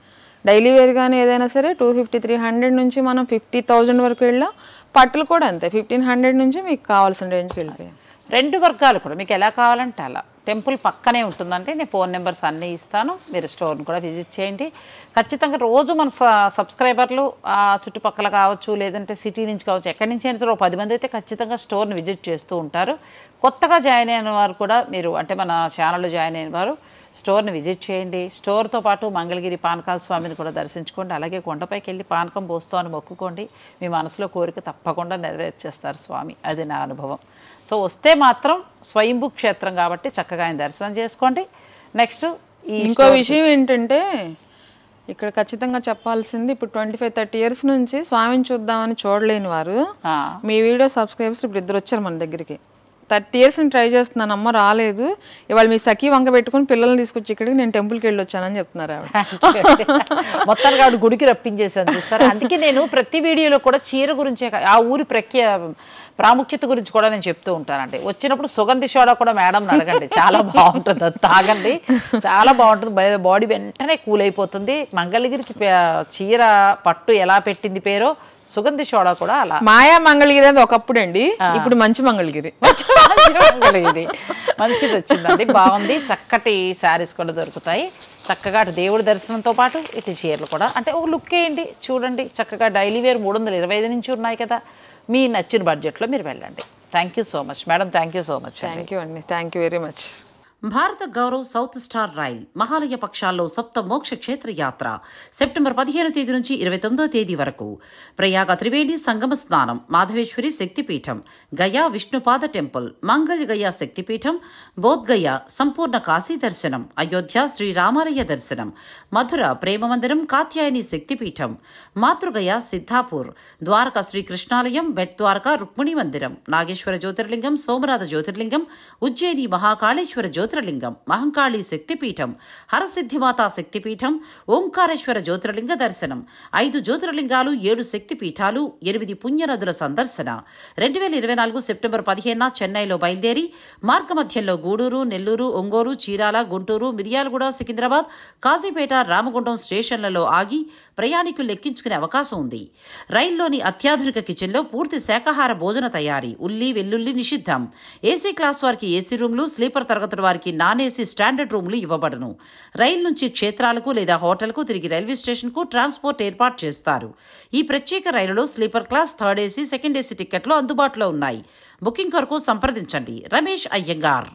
డైలీ వేర్ కానీ ఏదైనా సరే 250-300 నుంచి మనం 50,000 వరకు వెళ్ళాం. పట్టులు కూడా అంతే, 1,500 నుంచి మీకు కావాల్సిన రేంజ్కి వెళ్ళిపోయాం. 2 వర్గాలు కూడా మీకు ఎలా కావాలంటే అలా. టెంపుల్ పక్కనే ఉంటుందంటే నేను ఫోన్ నెంబర్స్ అన్నీ ఇస్తాను, మీరు స్టోర్ని కూడా విజిట్ చేయండి. ఖచ్చితంగా రోజు మన సబ్స్క్రైబర్లు చుట్టుపక్కల కావచ్చు, లేదంటే సిటీ నుంచి కావచ్చు, ఎక్కడి నుంచి అయినా సరే 10 మంది అయితే ఖచ్చితంగా స్టోర్ని విజిట్ చేస్తూ ఉంటారు. కొత్తగా జాయిన్ అయిన వారు కూడా మీరు, అంటే మన ఛానల్లో జాయిన్ అయిన వారు స్టోర్ని విజిట్ చేయండి. స్టోర్తో పాటు మంగళగిరి పానకాల స్వామిని కూడా దర్శించుకోండి. అలాగే కొండపైకి వెళ్ళి పానకం పోస్తూ అని మొక్కుకోండి. మీ మనసులో కోరిక తప్పకుండా నెరవేర్చేస్తారు స్వామి, అది నా అనుభవం. సో వస్తే మాత్రం స్వయంభూ క్షేత్రం కాబట్టి చక్కగా ఆయన దర్శనం చేసుకోండి. నెక్స్ట్ ఇంకో విషయం ఏంటంటే, ఇక్కడ ఖచ్చితంగా చెప్పాల్సింది, ఇప్పుడు 25-30 years నుంచి స్వామిని చూద్దామని చూడలేని వారు మీ వీడియో సబ్స్క్రైబర్స్ ఇప్పుడు 2 వచ్చారు మన దగ్గరికి. 30 years ట్రై చేస్తున్నాను, అమ్మ రాలేదు. ఇవాళ మీ సఖీ వంక పెట్టుకుని పిల్లల్ని తీసుకొచ్చి ఇక్కడికి నేను టెంపుల్కి వెళ్ళి వచ్చానని చెప్తున్నారు ఆవిడ. మొత్తానికి ఆవిడ గుడికి రప్పించేసాను చూస్తారు. అందుకే నేను ప్రతి వీడియోలో కూడా చీర గురించే, ఆ ఊరి ప్రాముఖ్యత గురించి కూడా నేను చెప్తూ ఉంటానండి. వచ్చినప్పుడు సుగంధి సోడా కూడా మేడం అడగండి, చాలా బాగుంటుంది, అది తాగండి, చాలా బాగుంటుంది. బాడీ వెంటనే కూల్ అయిపోతుంది. మంగళగిరికి చీర పట్టు ఎలా పెట్టింది పేరో, సుగంధి సోడా కూడా అలా. మాయా మంగళగిరి అది ఒకప్పుడు అండి, ఇప్పుడు మంచి మంగళగిరి. మంగళగిరి మంచిది వచ్చిందండి, బాగుంది. చక్కటి శారీస్ కూడా దొరుకుతాయి. చక్కగా అటు దేవుడి దర్శనంతో పాటు ఇటు చీరలు కూడా, అంటే ఒక లుక్ వేయండి, చూడండి. చక్కగా డైలీ వేర్ 325 నుంచి ఉన్నాయి కదా, మీ నచ్చిన బడ్జెట్లో మీరు వెళ్ళండి. Thank you so much madam. Thank you so much. Thank you అండి. Thank you very much. Bharat Gaurav south star rail Mahalaya పక్షాల్లో సప్త మోక్ష క్షేత్ర యాత్ర సెప్టెంబర్ 15వ తేదీ నుంచి 29వ తేదీ వరకు. ప్రయాగ త్రివేణి సంగమ స్నానం, మాధవేశ్వరి శక్తిపీఠం, గయా విష్ణుపాద టెంపుల్, మంగళ గయా శక్తిపీఠం, బోధ్గయ సంపూర్ణ కాశీ దర్శనం, అయోధ్య శ్రీరామాలయ దర్శనం, మధుర ప్రేమ మందిరం కాత్యాయని శక్తిపీఠం, మాతృగయ సిద్ధాపూర్, ద్వారకా శ్రీకృష్ణాలయం, బెట్ ద్వారకా రుక్మిణి మందిరం, నాగేశ్వర జ్యోతిర్లింగం, సోమనాథ జ్యోతిర్లింగం, ఉజ్జయిని మహాకాళేశ్వర జ్యోతిర్లింగం, మహంకాళి శక్తిపీఠం, హరసిద్ధిమాతా శక్తిపీఠం, ఓంకారేశ్వర జ్యోతిర్లింగ దర్శనం, 5 జ్యోతిర్లింగాలు, 7 శక్తిపీఠాలు, 8 పుణ్యనదుల సందర్శన. 2024 సెప్టెంబర్ 15న చెన్నైలో బయలుదేరి మార్గమధ్యంలో గూడూరు, నెల్లూరు, ఒంగోలు, చీరాల, గుంటూరు, మిర్యాలగూడ, సికింద్రాబాద్, కాజీపేట, రామగుండం స్టేషన్లలో ఆగి ప్రయాణికులు ఎక్కించుకునే అవకాశం ఉంది. రైల్లోని అత్యాధునిక కిచెన్లో పూర్తి శాకాహార భోజన తయారీ, ఉల్లి వెల్లుల్లి నిషిద్ధం. ఏసీ క్లాస్ వారికి ఏసీ రూమ్లు, స్లీపర్ తరగతుల వారికి నాన్ ఏసీ స్టాండర్డ్ రూమ్లు ఇవ్వబడును. రైలు నుంచి క్షేత్రాలకు లేదా హోటల్కు తిరిగి రైల్వే స్టేషన్కు ట్రాన్స్పోర్ట్ ఏర్పాటు చేస్తారు. ఈ ప్రత్యేక రైలులో sleeper class, third AC, second AC టికెట్లు అందుబాటులో ఉన్నాయి. బుకింగ్ కొరకు సంప్రదించండి రమేష్ అయ్యంగార్.